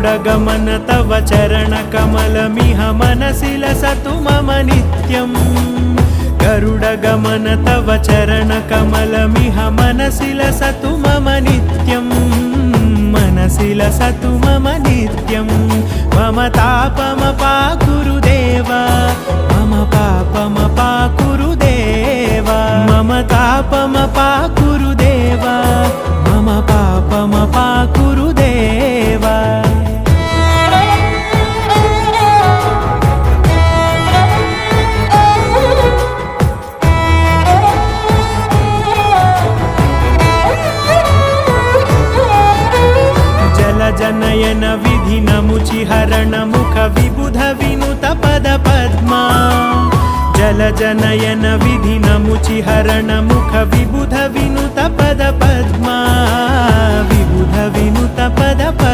गरुडगमन तव चरणकमलमिह मनसि लसतु मम नित्यम् गरुडगमन तव चरणकमलमिह मनसि लसतु मम नित्यम् मनसि लसतु मम नित्यं मम तापमपाकुरु देवा मम पापमपाकुरु देवा मम तापमपाकुरु देवा मम पापमपाकुरु देवा जनयन विधिन मुचिहरण मुख विबुध विनुत पद पद्मा जल जनयन विधिन मुचिहरण मुख विबुध विनुत पद पद्मा विबुध विनुत पद